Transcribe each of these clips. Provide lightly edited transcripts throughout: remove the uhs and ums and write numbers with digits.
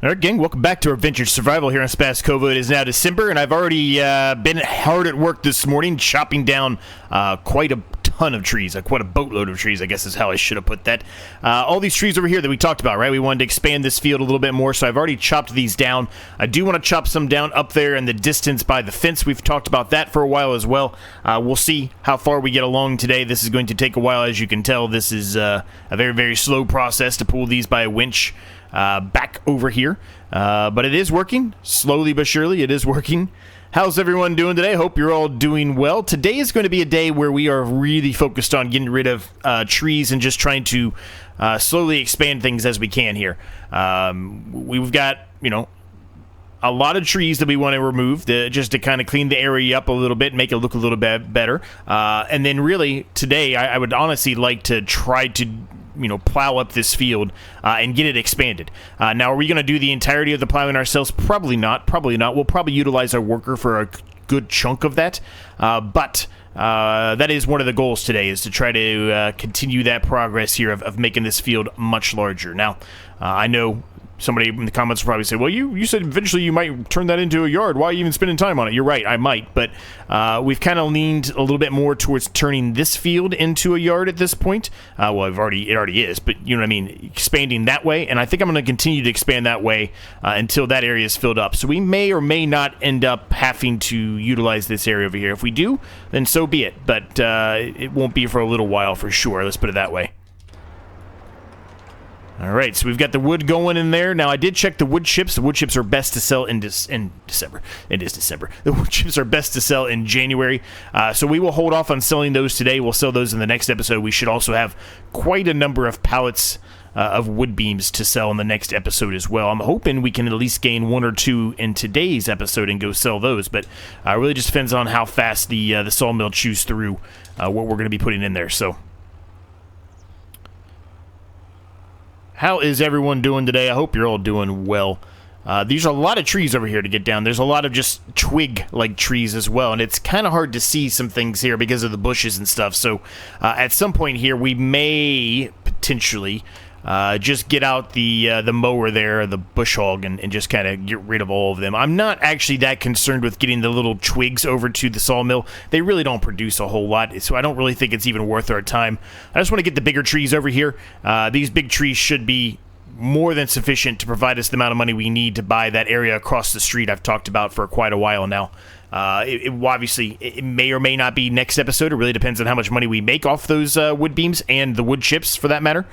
Alright gang, welcome back to our Vintage Survival here on Szpakowo. It is now December, and I've already been hard at work this morning, chopping down quite a ton of trees, quite a boatload of trees, I guess is how I should have put that. All these trees over here that we talked about, right? We wanted to expand this field a little bit more, so I've already chopped these down. I do want to chop some down up there in the distance by the fence. We've talked about that for a while as well. We'll see how far we get along today. This is going to take a while, as you can tell. This is a very, very slow process to pull these by a winch back over here, but it is working slowly but surely. It is working. How's everyone doing today? Hope you're all doing well. Today is going to be a day where we are really focused on getting rid of trees and just trying to slowly expand things as we can here. We've got, a lot of trees that we want to remove just to kind of clean the area up a little bit and make it look a little bit better. And then really today I would honestly like to try to plow up this field and get it expanded. Now, are we going to do the entirety of the plowing ourselves? Probably not. We'll probably utilize our worker for a good chunk of that. But that is one of the goals today, is to try to continue that progress here of making this field much larger. Now, I know somebody in the comments will probably say, well, you said eventually you might turn that into a yard. Why are you even spending time on it? You're right, I might. But we've kind of leaned a little bit more towards turning this field into a yard at this point. Well, it already is, but you know what I mean? Expanding that way. And I think I'm going to continue to expand that way until that area is filled up. So we may or may not end up having to utilize this area over here. If we do, then so be it. But it won't be for a little while for sure. Let's put it that way. Alright, so we've got the wood going in there. Now, I did check the wood chips. The wood chips are best to sell in December. It is December. The wood chips are best to sell in January. So we will hold off on selling those today. We'll sell those in the next episode. We should also have quite a number of pallets of wood beams to sell in the next episode as well. I'm hoping we can at least gain one or two in today's episode and go sell those. But it really just depends on how fast the sawmill chews through what we're going to be putting in there. So, how is everyone doing today? I hope you're all doing well. These are a lot of trees over here to get down. There's a lot of just twig-like trees as well, and it's kind of hard to see some things here because of the bushes and stuff. So at some point here, we may potentially just get out the mower there, the bush hog, and just kind of get rid of all of them. I'm not actually that concerned with getting the little twigs over to the sawmill. They really don't produce a whole lot, so I don't really think it's even worth our time. I just want to get the bigger trees over here. These big trees should be more than sufficient to provide us the amount of money we need to buy that area across the street I've talked about for quite a while now. Obviously, it may or may not be next episode. It really depends on how much money we make off those wood beams and the wood chips, for that matter.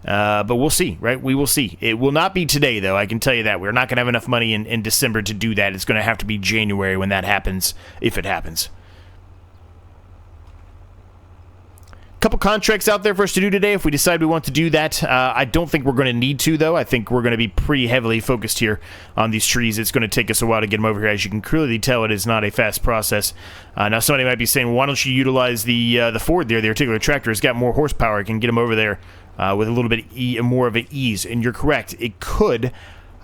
But we'll see, right? We will see. It will not be today, though. I can tell you that. We're not going to have enough money in December to do that. It's going to have to be January when that happens, if it happens. Couple contracts out there for us to do today if we decide we want to do that. I don't think we're going to need to, though. I think we're going to be pretty heavily focused here on these trees. It's going to take us a while to get them over here. As you can clearly tell, it is not a fast process. Now, somebody might be saying, why don't you utilize the Ford there? The articular tractor has got more horsepower. It can get them over there with a little bit more of an ease. And you're correct. It could.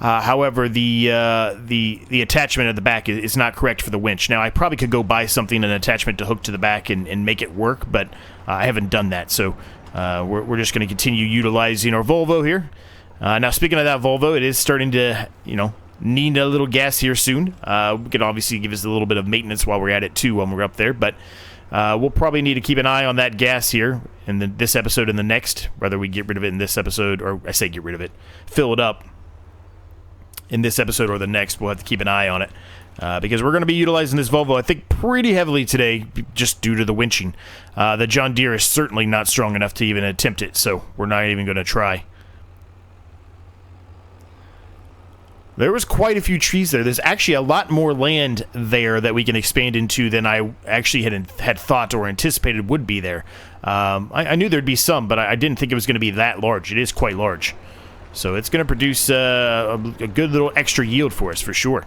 However, the attachment at the back is not correct for the winch. Now, I probably could go buy an attachment to hook to the back and make it work, but I haven't done that. So we're just going to continue utilizing our Volvo here. Now, speaking of that Volvo, it is starting to, need a little gas here soon. We could obviously give us a little bit of maintenance while we're at it, too, when we're up there. But we'll probably need to keep an eye on that gas here in this episode and the next, whether we get rid of it in this episode, or I say get rid of it, fill it up in this episode or the next. We'll have to keep an eye on it because we're going to be utilizing this Volvo, I think, pretty heavily today just due to the winching. The John Deere is certainly not strong enough to even attempt it, so we're not even going to try. There was quite a few trees there. There's actually a lot more land there that we can expand into than I actually had thought or anticipated would be there. I knew there'd be some, but I didn't think it was going to be that large. It is quite large. So it's going to produce a good little extra yield for us, for sure.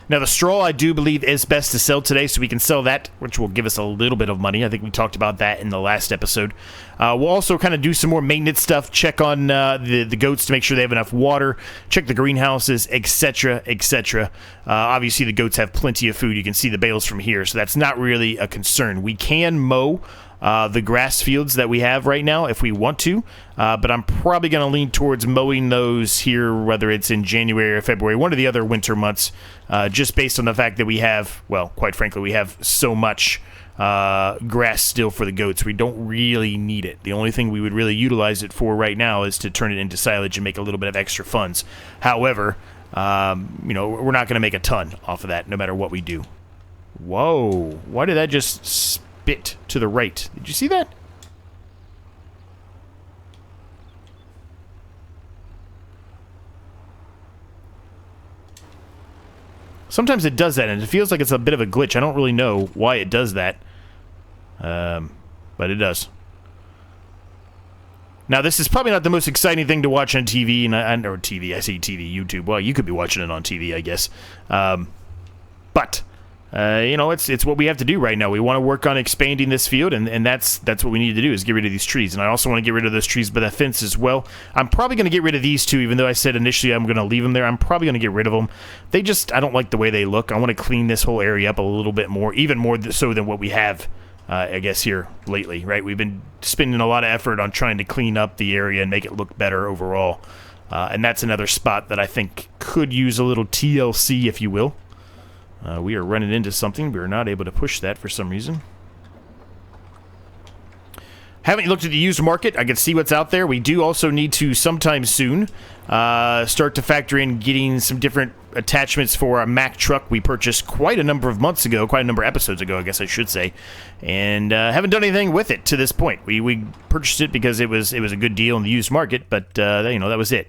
Now, the straw, I do believe, is best to sell today, so we can sell that, which will give us a little bit of money. I think we talked about that in the last episode. We'll also kind of do some more maintenance stuff, check on the goats to make sure they have enough water, check the greenhouses, etc., etc. Obviously, the goats have plenty of food. You can see the bales from here, so that's not really a concern. We can mow the grass fields that we have right now if we want to, but I'm probably going to lean towards mowing those here, whether it's in January or February, one of the other winter months, just based on the fact that we have, well, quite frankly, we have so much grass still for the goats. We don't really need it. The only thing we would really utilize it for right now is to turn it into silage and make a little bit of extra funds. However, we're not going to make a ton off of that no matter what we do. Whoa, why did that just spit to the right? Did you see that? Sometimes it does that, and it feels like it's a bit of a glitch. I don't really know why it does that. But it does. Now, this is probably not the most exciting thing to watch on TV, or TV, I say TV, YouTube. Well, you could be watching it on TV, I guess. But it's what we have to do right now. We want to work on expanding this field, and that's what we need to do, is get rid of these trees. And I also want to get rid of those trees by the fence as well. I'm probably going to get rid of these two, even though I said initially I'm going to leave them there. I'm probably going to get rid of them. I don't like the way they look. I want to clean this whole area up a little bit more, even more so than what we have, I guess, here lately, right? We've been spending a lot of effort on trying to clean up the area and make it look better overall. And that's another spot that I think could use a little TLC, if you will. We are running into something. We are not able to push that for some reason. Haven't looked at the used market. I can see what's out there. We do also need to sometime soon start to factor in getting some different attachments for our Mack truck we purchased quite a number of months ago, quite a number of episodes ago, I guess I should say, and haven't done anything with it to this point. We purchased it because it was a good deal in the used market, but that was it.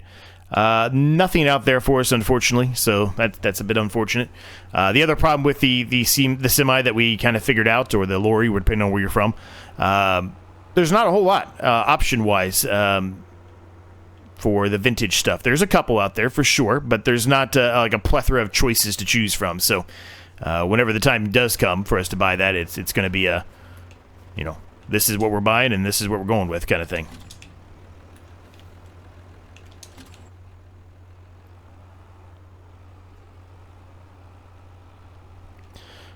Nothing out there for us, unfortunately, so that's a bit unfortunate. The other problem with the semi that we kind of figured out, or the lorry, depending on where you're from, there's not a whole lot option-wise for the vintage stuff. There's a couple out there for sure, but there's not like a plethora of choices to choose from. So whenever the time does come for us to buy that, it's going to be a, this is what we're buying and this is what we're going with kind of thing.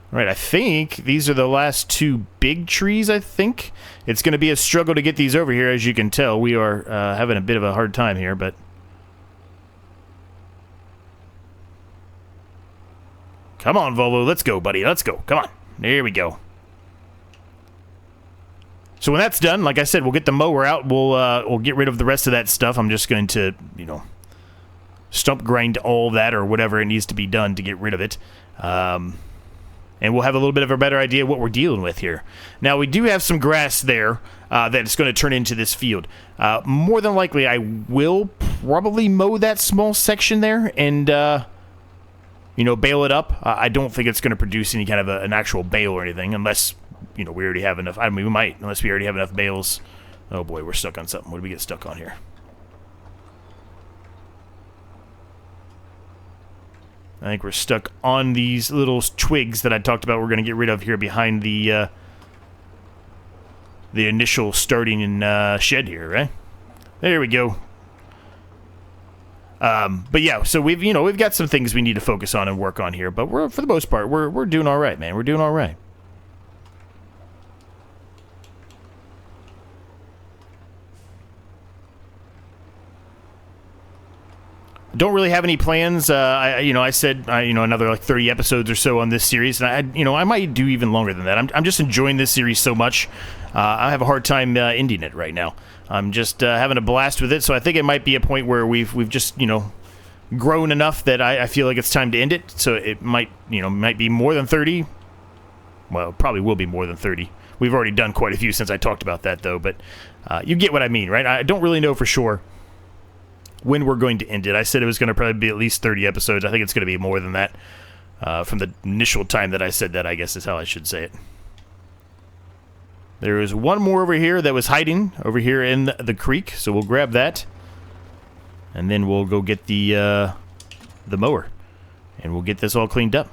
All right, I think these are the last two big trees, I think. It's going to be a struggle to get these over here, as you can tell. We are having a bit of a hard time here, but... Come on, Volvo, let's go, buddy, let's go. Come on, there we go. So when that's done, like I said, we'll get the mower out. We'll get rid of the rest of that stuff. I'm just going to, stump grind all that or whatever it needs to be done to get rid of it. And we'll have a little bit of a better idea what we're dealing with here. Now, we do have some grass there that's going to turn into this field. More than likely, I will probably mow that small section there and, bale it up. I don't think it's going to produce any kind of an actual bale or anything, unless, we already have enough. I mean, we might, unless we already have enough bales. Oh, boy, we're stuck on something. What did we get stuck on here? I think we're stuck on these little twigs that I talked about we're going to get rid of here behind the initial starting shed here, right? There we go. But yeah, so we've got some things we need to focus on and work on here, but for the most part, we're doing all right, man. We're doing all right. Don't really have any plans. I said another like 30 episodes or so on this series, and I might do even longer than that. I'm just enjoying this series so much. I have a hard time ending it right now. I'm just having a blast with it. So I think it might be a point where we've just grown enough that I feel like it's time to end it. So it might be more than 30. Well, it probably will be more than 30. We've already done quite a few since I talked about that though. But you get what I mean, right? I don't really know for sure when we're going to end it. I said it was going to probably be at least 30 episodes. I think it's going to be more than that from the initial time that I said that, I guess is how I should say it. There is one more over here that was hiding over here in the creek, so we'll grab that. And then we'll go get the mower. And we'll get this all cleaned up.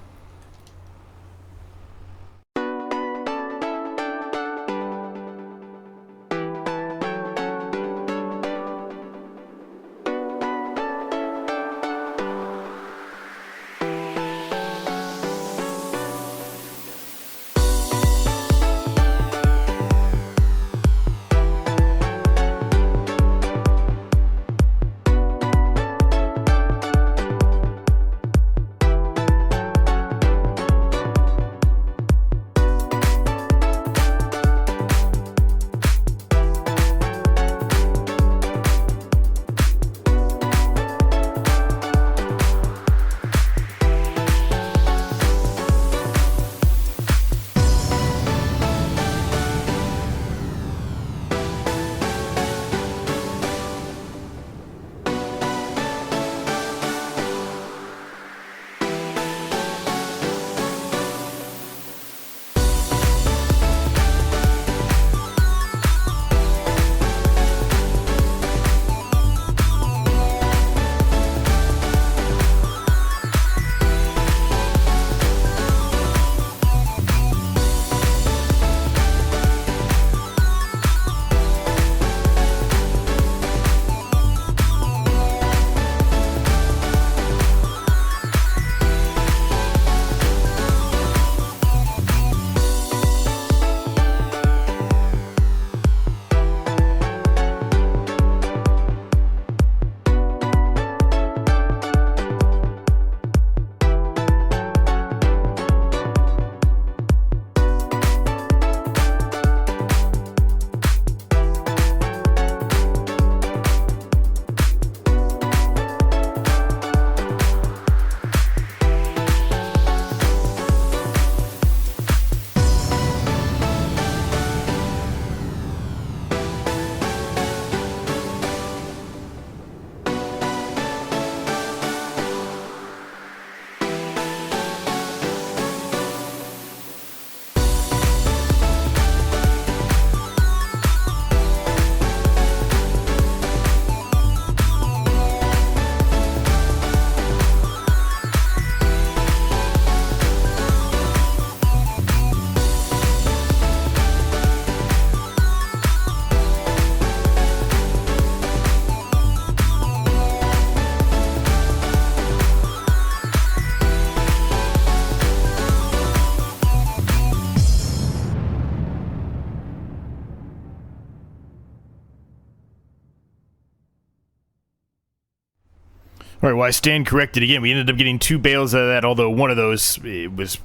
All right, well, I stand corrected again. We ended up getting 2 bales out of that, although one of those it was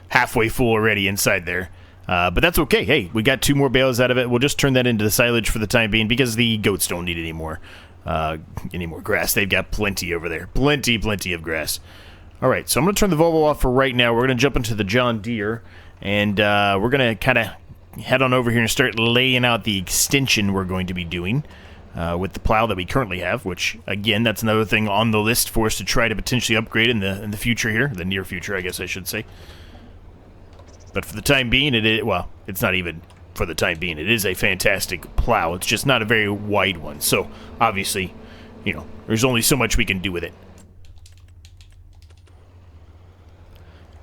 halfway full already inside there. But that's okay. Hey, we got 2 more bales out of it. We'll just turn that into the silage for the time being because the goats don't need any more grass. They've got plenty over there. Plenty of grass. All right, so I'm going to turn the Volvo off for right now. We're going to jump into the John Deere, and we're going to kind of head on over here and start laying out the extension we're going to be doing. With the plow that we currently have, which, again, that's another thing on the list for us to try to potentially upgrade in the future here, the near future, I guess I should say. But for the time being, well, it's not even for the time being. It is a fantastic plow. It's just not a very wide one. So, obviously, you know, there's only so much we can do with it.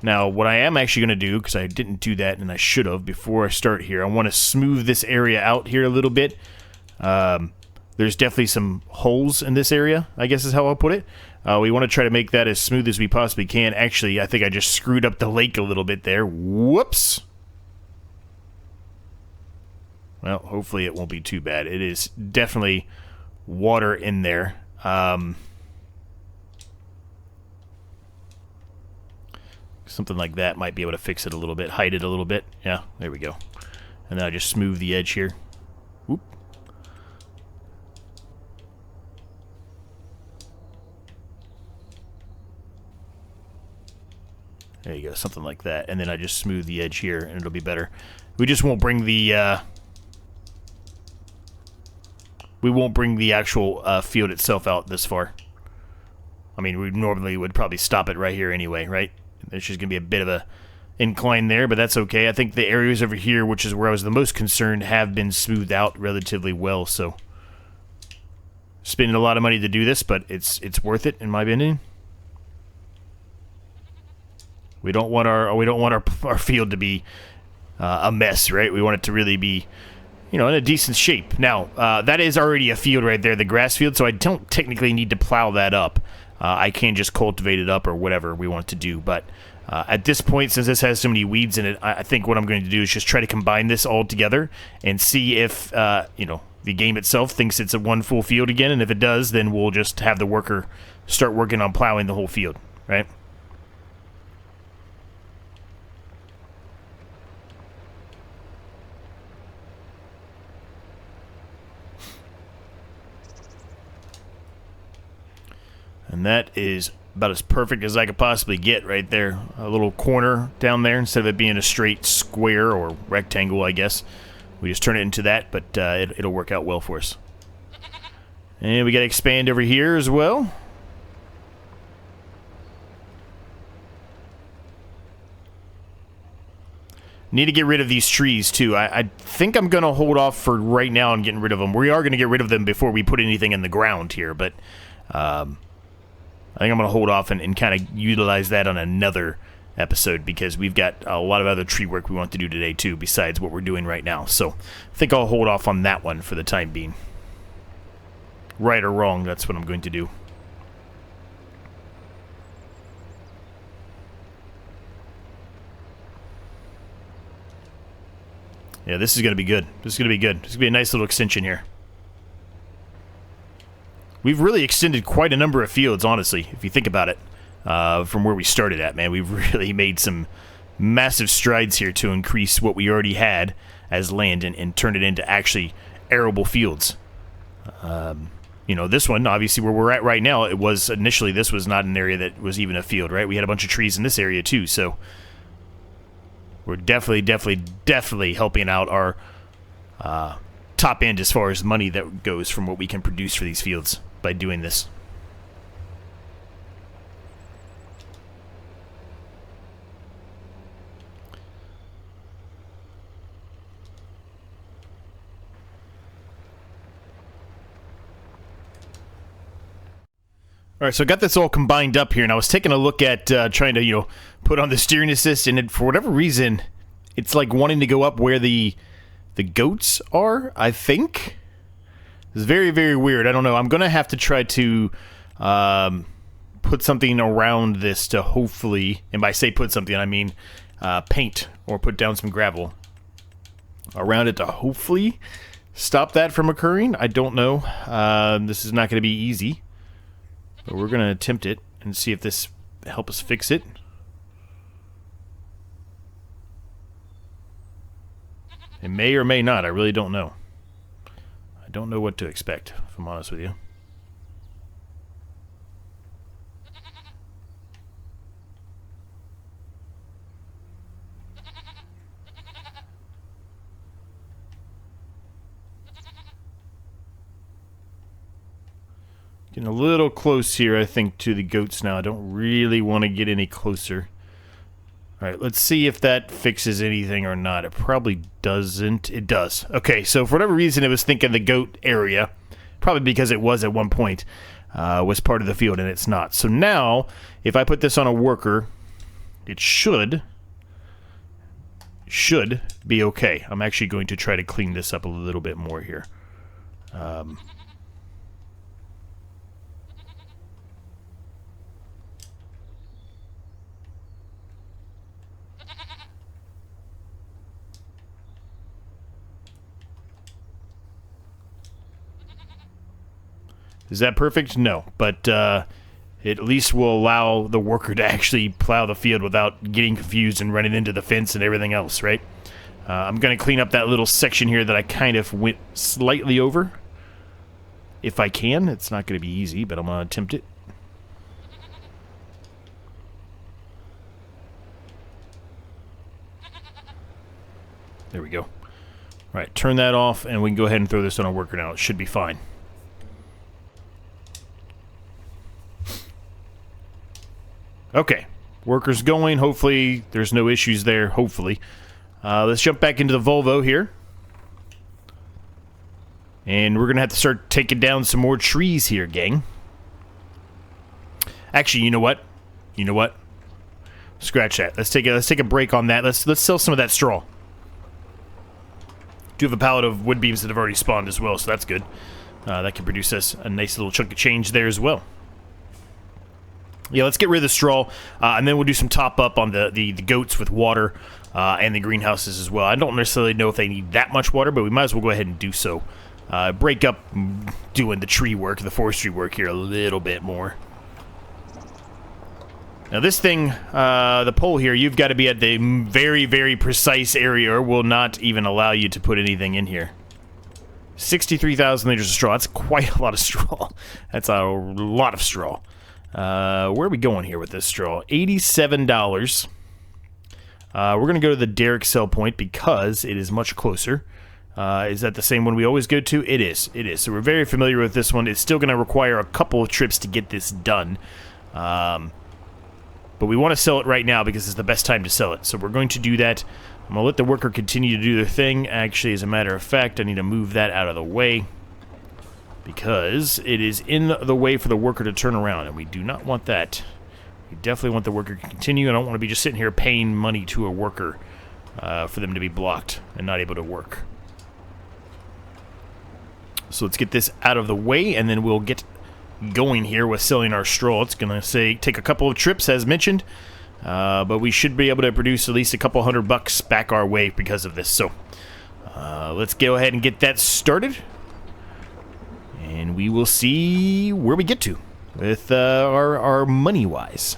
Now, what I am actually going to do, because I didn't do that and I should have before I start here, I want to smooth this area out here a little bit. There's definitely some holes in this area, I guess is how I'll put it. We want to try to make that as smooth as we possibly can. Actually, I think I just screwed up the lake a little bit there. Whoops! Well, hopefully it won't be too bad. It is definitely water in there. Something like that might be able to fix it a little bit, hide it a little bit. Yeah, there we go. And then I just smooth the edge here. Whoop. There you go, something like that. And then I just smooth the edge here, and it'll be better. We just won't bring the actual field itself out this far. I mean, we normally would probably stop it right here anyway, right? There's just going to be a bit of a incline there, but that's okay. I think the areas over here, which is where I was the most concerned, have been smoothed out relatively well, so spending a lot of money to do this, but it's worth it in my opinion. We don't want our field to be a mess, right? We want it to really be, you know, in a decent shape. Now, that is already a field right there, the grass field, so I don't technically need to plow that up. I can just cultivate it up or whatever we want to do. But at this point, since this has so many weeds in it, I think what I'm going to do is just try to combine this all together and see if, you know, the game itself thinks it's a one full field again. And if it does, then we'll just have the worker start working on plowing the whole field, right? And that is about as perfect as I could possibly get right there. A little corner down there instead of it being a straight square or rectangle, I guess. We just turn it into that, but it'll work out well for us. And we got to expand over here as well. Need to get rid of these trees, too. I think I'm going to hold off for right now on getting rid of them. We are going to get rid of them before we put anything in the ground here, but I think I'm going to hold off and kind of utilize that on another episode because we've got a lot of other tree work we want to do today, too, besides what we're doing right now. So I think I'll hold off on that one for the time being. Right or wrong, that's what I'm going to do. Yeah, this is going to be good. This is going to be good. This is going to be a nice little extension here. We've really extended quite a number of fields, honestly, if you think about it, from where we started at, man. We've really made some massive strides here to increase what we already had as land and turn it into actually arable fields. You know, this one, obviously, where we're at right now, it was initially, this was not an area that was even a field, right? We had a bunch of trees in this area, too, so we're definitely helping out our top end as far as money that goes from what we can produce for these fields by doing this. All right, so I got this all combined up here, and I was taking a look at trying to, you know, put on the steering assist, and for whatever reason, it's like wanting to go up where the goats are, I think. It's very, very weird. I don't know. I'm going to have to try to put something around this to hopefully, and by say put something, I mean paint or put down some gravel around it to hopefully stop that from occurring. I don't know. This is not going to be easy. But we're going to attempt it and see if this helps us fix it. It may or may not. I really don't know. I don't know what to expect, if I'm honest with you. Getting a little close here, I think, to the goats now. I don't really want to get any closer. Alright, let's see if that fixes anything or not. It probably doesn't. It does. Okay, so for whatever reason it was thinking the goat area, probably because it was at one point, was part of the field, and it's not. So now, if I put this on a worker, it should be okay. I'm actually going to try to clean this up a little bit more here. Is that perfect? No, but it at least will allow the worker to actually plow the field without getting confused and running into the fence and everything else, right? I'm going to clean up that little section here that I kind of went slightly over. If I can. It's not going to be easy, but I'm going to attempt it. There we go. All right, turn that off, and we can go ahead and throw this on a worker now. It should be fine. Okay, worker's going. Hopefully there's no issues there, hopefully. Let's jump back into the Volvo here. And we're going to have to start taking down some more trees here, gang. Actually, you know what? You know what? Scratch that. Let's take a break on that. Let's sell some of that straw. Do have a pallet of wood beams that have already spawned as well, so that's good. That can produce us a nice little chunk of change there as well. Yeah, let's get rid of the straw, and then we'll do some top-up on the goats with water and the greenhouses as well. I don't necessarily know if they need that much water, but we might as well go ahead and do so. Break up doing the tree work, the forestry work here a little bit more. Now this thing, the pole here, you've got to be at the very, very precise area or will not even allow you to put anything in here. 63,000 liters of straw. That's quite a lot of straw. That's a lot of straw. Where are we going here with this straw? $87. We're going to go to the Derrick sell point because it is much closer. Is that the same one we always go to? It is. It is. So we're very familiar with this one. It's still going to require a couple of trips to get this done. But we want to sell it right now because it's the best time to sell it. So we're going to do that. I'm going to let the worker continue to do their thing. Actually, as a matter of fact, I need to move that out of the way because it is in the way for the worker to turn around, and we do not want that. We definitely want the worker to continue. I don't want to be just sitting here paying money to a worker for them to be blocked and not able to work. So let's get this out of the way, and then we'll get going here with selling our straw. It's going to take a couple of trips, as mentioned, but we should be able to produce at least a couple $100 back our way because of this. So let's go ahead and get that started, and we will see where we get to with our money-wise.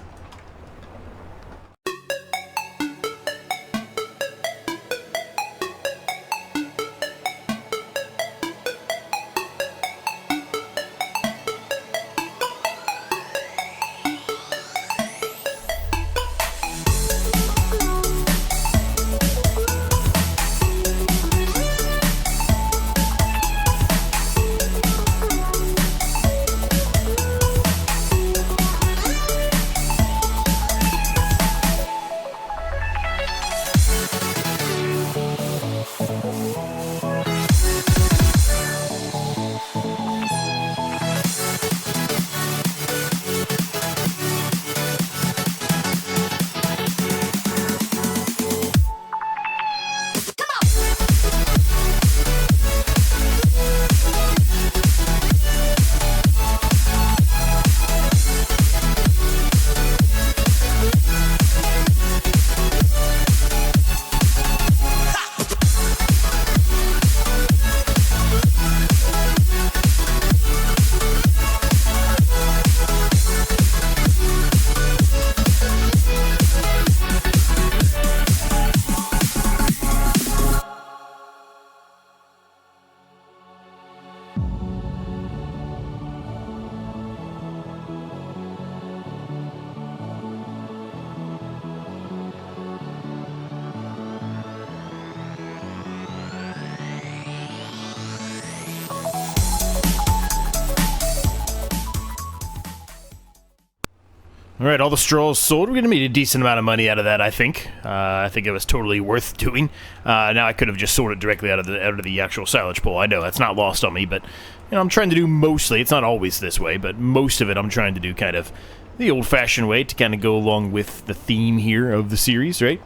All right, all the straw is sold. We're going to make a decent amount of money out of that, I think. I think it was totally worth doing. Now, I could have just sold it directly out of the actual silage pool. I know, that's not lost on me, but I'm trying to do mostly, it's not always this way, but most of it I'm trying to do kind of the old-fashioned way to kind of go along with the theme here of the series, right?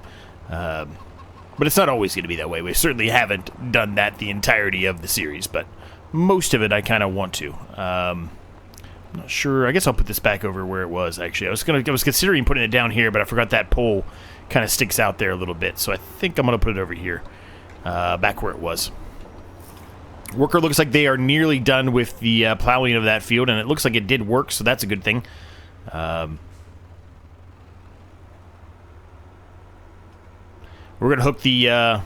But it's not always going to be that way. We certainly haven't done that the entirety of the series, but most of it I kind of want to. I'm not sure. I guess I'll put this back over where it was, actually. I was considering putting it down here, but I forgot that pole kind of sticks out there a little bit, so I think I'm going to put it over here, back where it was. Worker looks like they are nearly done with the plowing of that field, and it looks like it did work, so that's a good thing. We're going to hook the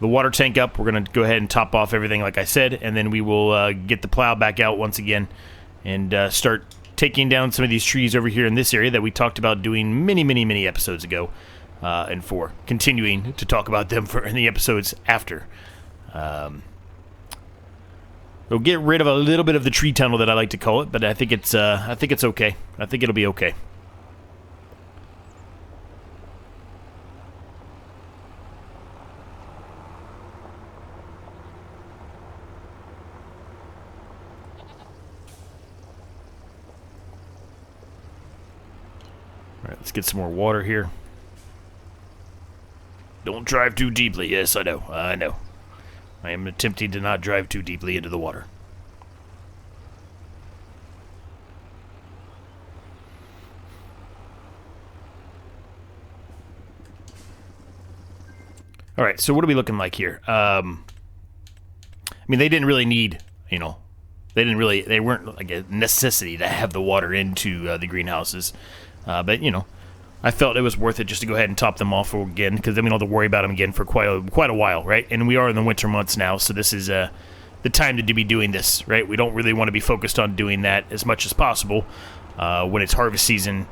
water tank up. We're going to go ahead and top off everything like I said, and then we will get the plow back out once again and start taking down some of these trees over here in this area that we talked about doing many episodes ago, and for continuing to talk about them in the episodes after. We'll get rid of a little bit of the tree tunnel that I like to call it, but I think it's okay. I think it'll be okay. All right, let's get some more water here. Don't drive too deeply. Yes, I know. I know. I am attempting to not drive too deeply into the water. All right, so what are we looking like here? I mean, they didn't really need, they weren't like a necessity to have the water into the greenhouses. But, I felt it was worth it just to go ahead and top them off again, because then we don't have to worry about them again for quite a while, right? And we are in the winter months now, so this is the time to be doing this, right? We don't really want to be focused on doing that as much as possible when it's harvest season,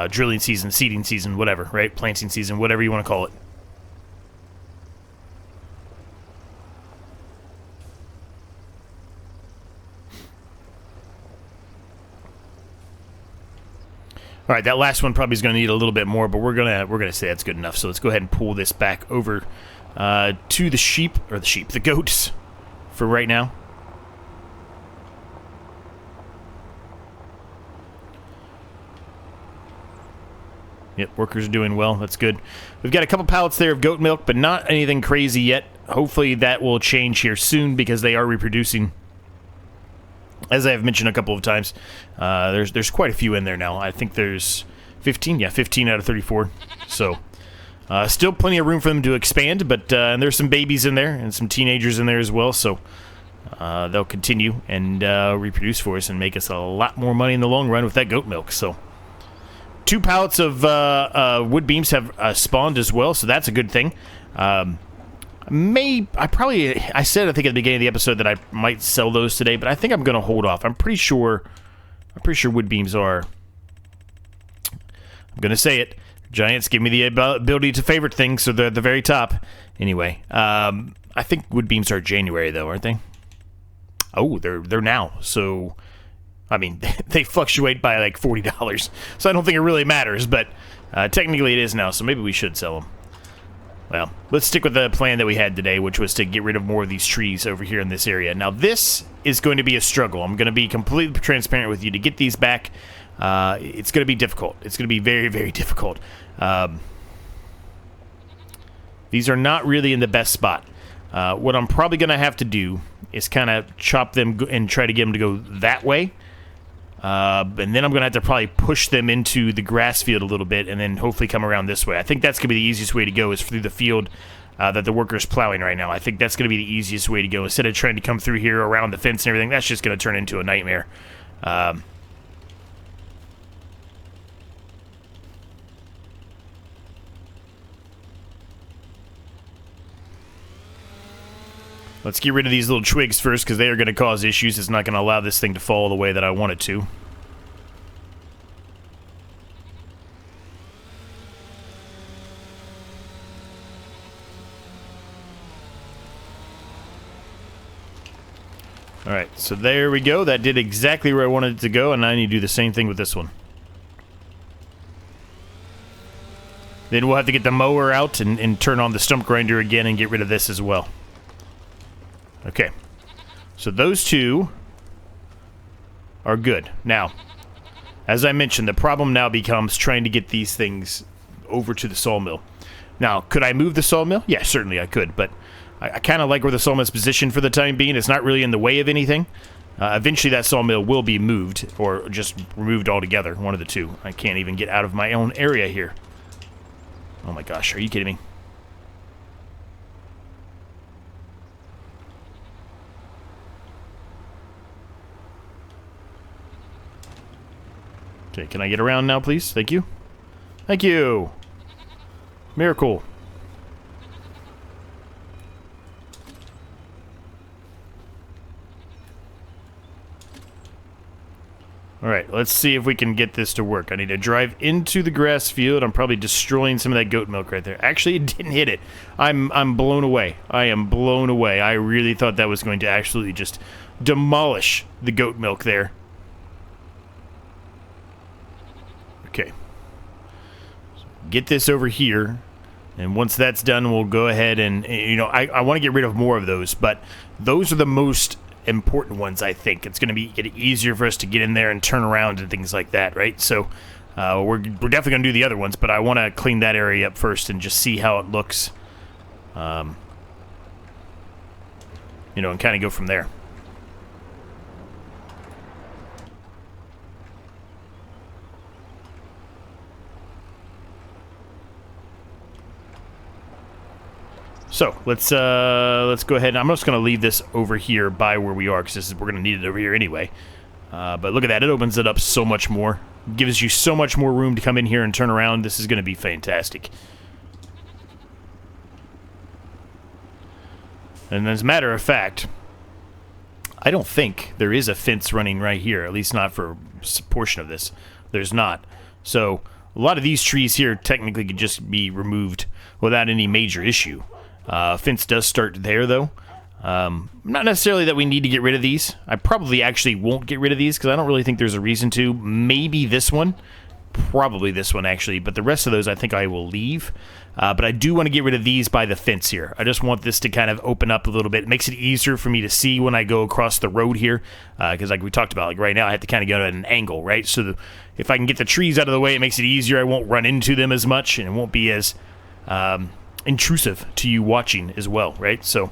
drilling season, seeding season, whatever, right? Planting season, whatever you want to call it. All right, that last one probably is going to need a little bit more, but we're gonna say that's good enough. So let's go ahead and pull this back over to the goats for right now. Yep, workers are doing well. That's good. We've got a couple pallets there of goat milk, but not anything crazy yet. Hopefully that will change here soon because they are reproducing. As I have mentioned a couple of times, there's quite a few in there now. I think there's 15. Yeah, 15 out of 34. So, still plenty of room for them to expand, but and there's some babies in there and some teenagers in there as well. So, they'll continue and reproduce for us and make us a lot more money in the long run with that goat milk. So, 2 pallets of wood beams have spawned as well, so that's a good thing. I said I think at the beginning of the episode that I might sell those today, but I think I'm going to hold off. I'm pretty sure wood beams are. I'm going to say it. Giants give me the ability to favorite things, so they're at the very top. Anyway, I think wood beams are January though, aren't they? Oh, they're now. So, I mean, they fluctuate by like $40, so I don't think it really matters. But technically, it is now, so maybe we should sell them. Well, let's stick with the plan that we had today, which was to get rid of more of these trees over here in this area. Now, this is going to be a struggle. I'm going to be completely transparent with you. To get these back, it's going to be difficult. It's going to be very, very difficult. These are not really in the best spot. What I'm probably going to have to do is kind of chop them and try to get them to go that way. And then I'm going to have to probably push them into the grass field a little bit and then hopefully come around this way. I think that's going to be the easiest way to go is through the field that the worker's plowing right now. I think that's going to be the easiest way to go. Instead of trying to come through here around the fence and everything, that's just going to turn into a nightmare. Let's get rid of these little twigs first, because they are going to cause issues. It's not going to allow this thing to fall the way that I want it to. Alright, so there we go. That did exactly where I wanted it to go, and now I need to do the same thing with this one. Then we'll have to get the mower out and turn on the stump grinder again and get rid of this as well. Okay. So those two are good. Now, as I mentioned, the problem now becomes trying to get these things over to the sawmill. Now, could I move the sawmill? Yeah, certainly I could, but I kind of like where the sawmill is positioned for the time being. It's not really in the way of anything. Eventually that sawmill will be moved, or just removed altogether, one of the two. I can't even get out of my own area here. Oh my gosh, are you kidding me? Okay, can I get around now, please? Thank you. Thank you! Miracle. Alright, let's see if we can get this to work. I need to drive into the grass field. I'm probably destroying some of that goat milk right there. Actually, it didn't hit it. I'm blown away. I am blown away. I really thought that was going to absolutely just demolish the goat milk there. Okay. So get this over here. And once that's done, we'll go ahead and, you know, I want to get rid of more of those. But those are the most important ones, I think. It's going to get easier for us to get in there and turn around and things like that, right? So we're definitely going to do the other ones, but I want to clean that area up first and just see how it looks. You know, and kind of go from there. So let's go ahead. I'm just going to leave this over here by where we are, because we're going to need it over here anyway. But look at that. It opens it up so much more. Gives you so much more room to come in here and turn around. This is going to be fantastic. And as a matter of fact, I don't think there is a fence running right here, at least not for a portion of this. There's not. So a lot of these trees here technically could just be removed without any major issue. Fence does start there, though. Not necessarily that we need to get rid of these. I probably actually won't get rid of these, because I don't really think there's a reason to. Maybe this one. Probably this one, actually. But the rest of those I think I will leave. But I do want to get rid of these by the fence here. I just want this to kind of open up a little bit. It makes it easier for me to see when I go across the road here. Because like we talked about, like right now I have to kind of go at an angle, right? So if I can get the trees out of the way, it makes it easier. I won't run into them as much, and it won't be as intrusive to you watching as well, right? So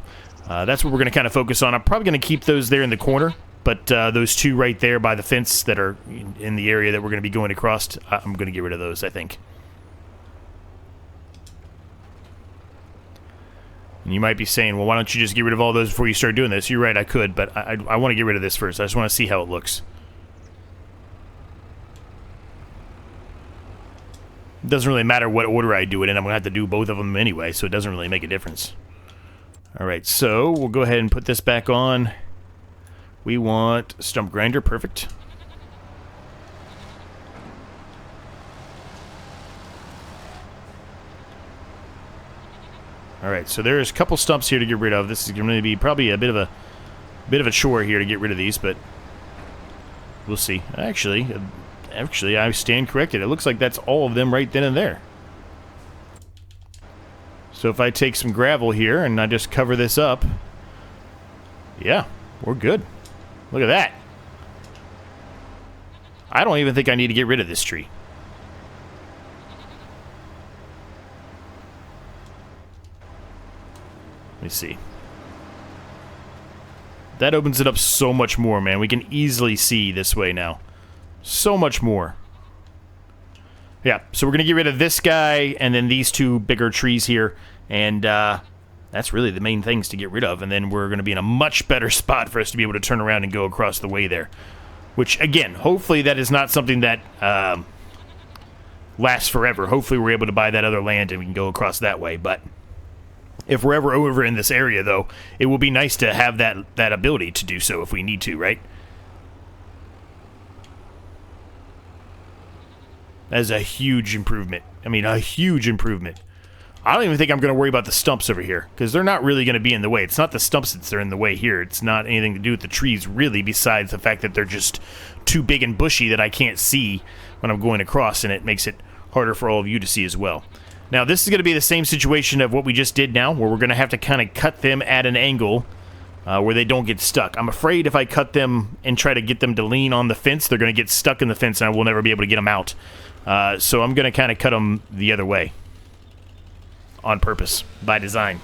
that's what we're going to kind of focus on. I'm probably going to keep those there in the corner, but those two right there by the fence that are in the area that we're going to be going across, I'm going to get rid of those, I think. And you might be saying, well, why don't you just get rid of all those before you start doing this? You're right, I could, but I want to get rid of this first. I just want to see how it looks. It doesn't really matter what order I do it in. I'm going to have to do both of them anyway, so it doesn't really make a difference. Alright, so we'll go ahead and put this back on. We want stump grinder. Perfect. Alright, so there's a couple stumps here to get rid of. This is going to be probably a bit of a chore here to get rid of these, but we'll see. Actually, I stand corrected. It looks like that's all of them right then and there. So if I take some gravel here and I just cover this up, yeah, we're good. Look at that. I don't even think I need to get rid of this tree. Let me see. That opens it up so much more, man. We can easily see this way now. So much more. Yeah, so we're going to get rid of this guy and then these two bigger trees here. And that's really the main things to get rid of. And then we're going to be in a much better spot for us to be able to turn around and go across the way there. Which, again, hopefully that is not something that lasts forever. Hopefully we're able to buy that other land and we can go across that way. But If we're ever over in this area, though, it will be nice to have that ability to do so if we need to, right? That is a huge improvement. I mean, a huge improvement. I don't even think I'm going to worry about the stumps over here, because they're not really going to be in the way. It's not the stumps that are in the way here. It's not anything to do with the trees, really, besides the fact that they're just too big and bushy that I can't see when I'm going across, and it makes it harder for all of you to see as well. Now, this is going to be the same situation of what we just did now, where we're going to have to kind of cut them at an angle where they don't get stuck. I'm afraid if I cut them and try to get them to lean on the fence, they're going to get stuck in the fence, and I will never be able to get them out. So I'm going to kind of cut them the other way. On purpose, by design.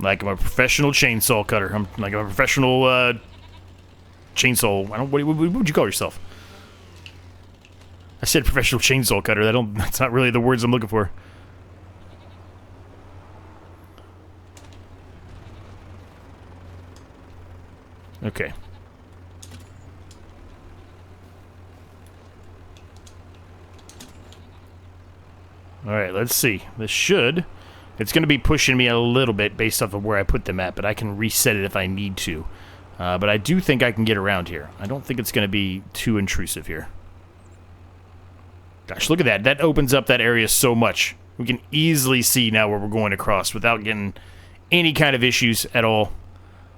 Like I'm a professional chainsaw cutter. I'm like a professional chainsaw. What would you call yourself? I said professional chainsaw cutter. That's not really the words I'm looking for. Okay. Alright, let's see. This should... It's going to be pushing me a little bit based off of where I put them at, but I can reset it if I need to. But I do think I can get around here. I don't think it's going to be too intrusive here. Gosh, look at that. That opens up that area so much. We can easily see now where we're going across without getting any kind of issues at all.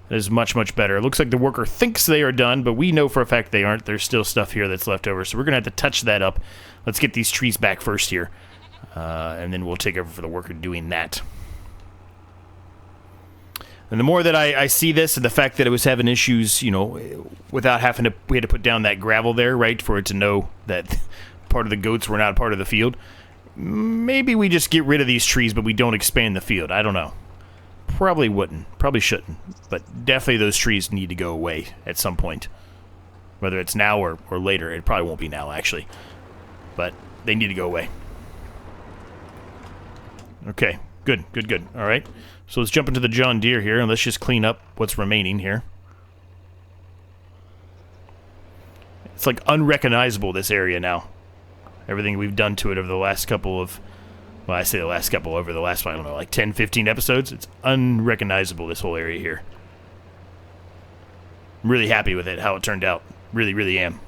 That is much, much better. It looks like the worker thinks they are done, but we know for a fact they aren't. There's still stuff here that's left over, so we're going to have to touch that up. Let's get these trees back first here, and then we'll take over for the worker doing that. And the more that I see this, and the fact that it was having issues, you know, without having to... We had to put down that gravel there, right, for it to know that... part of the goats were not part of the field. Maybe we just get rid of these trees, but we don't expand the field. I don't know. Probably wouldn't. Probably shouldn't. But definitely those trees need to go away at some point. Whether it's now or later. It probably won't be now, actually. But they need to go away. Okay. Good, good, good. All right. So let's jump into the John Deere here, and let's just clean up what's remaining here. It's like unrecognizable, this area now. Everything we've done to it over the last couple of... Well, I say the last couple, over the last, I don't know, like 10, 15 episodes. It's unrecognizable, this whole area here. I'm really happy with it, how it turned out. Really, really am.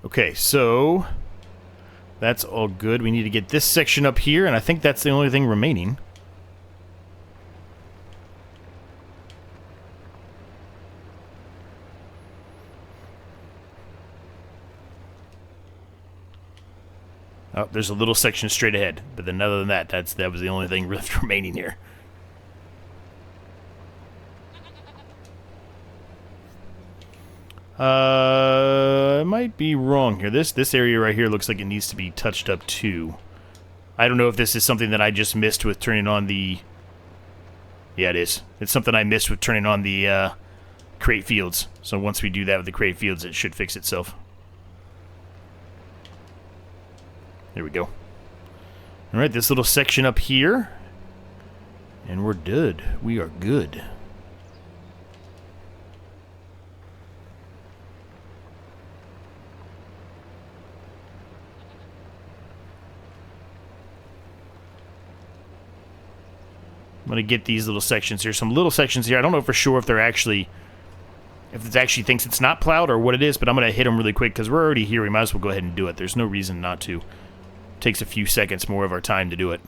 Okay, so... That's all good. We need to get this section up here, and I think that's the only thing remaining. Oh, there's a little section straight ahead, but then other than that, that was the only thing left remaining here. I might be wrong here. This area right here looks like it needs to be touched up too. I don't know if this is something that I just missed with turning on the... Yeah, it is. It's something I missed with turning on the crate fields. So once we do that with the crate fields, it should fix itself. There we go. Alright, this little section up here. And we're good. We are good. I'm going to get these little sections here. Some little sections here. I don't know for sure if they're actually... If it actually thinks it's not plowed or what it is, but I'm going to hit them really quick because we're already here. We might as well go ahead and do it. There's no reason not to. Takes a few seconds more of our time to do it.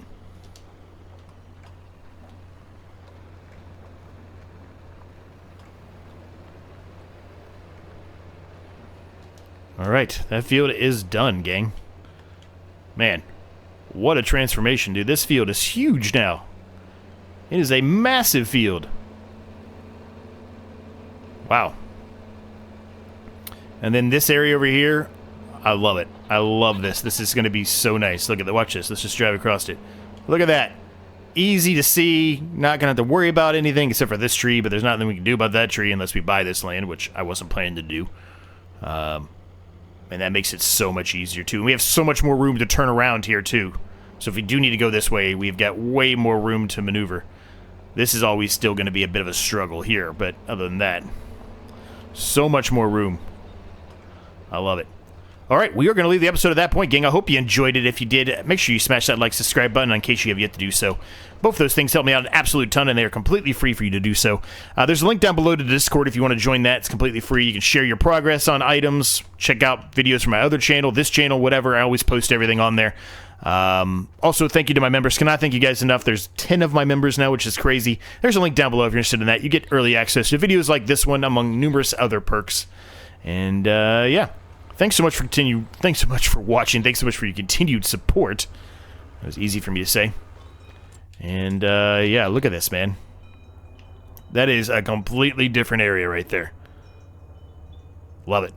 Alright, that field is done, gang. Man, what a transformation, dude. This field is huge now. It is a massive field. Wow. And then this area over here, I love it. I love this. This is going to be so nice. Look at that. Watch this. Let's just drive across it. Look at that. Easy to see. Not gonna have to worry about anything except for this tree, but there's nothing we can do about that tree unless we buy this land, which I wasn't planning to do. And that makes it so much easier, too. And we have so much more room to turn around here, too. So if we do need to go this way, we've got way more room to maneuver. This is always still going to be a bit of a struggle here, but other than that, so much more room. I love it. All right, we are going to leave the episode at that point, gang. I hope you enjoyed it. If you did, make sure you smash that like, subscribe button in case you have yet to do so. Both those things help me out an absolute ton, and they are completely free for you to do so. There's a link down below to Discord if you want to join that. It's completely free. You can share your progress on items, check out videos from my other channel, this channel, whatever. I always post everything on there. Also, thank you to my members. Cannot thank you guys enough. There's 10 of my members now, which is crazy. There's a link down below if you're interested in that. You get early access to videos like this one, among numerous other perks. And, yeah. Thanks so much for watching. Thanks so much for your continued support. That was easy for me to say. And, yeah, look at this, man. That is a completely different area right there. Love it.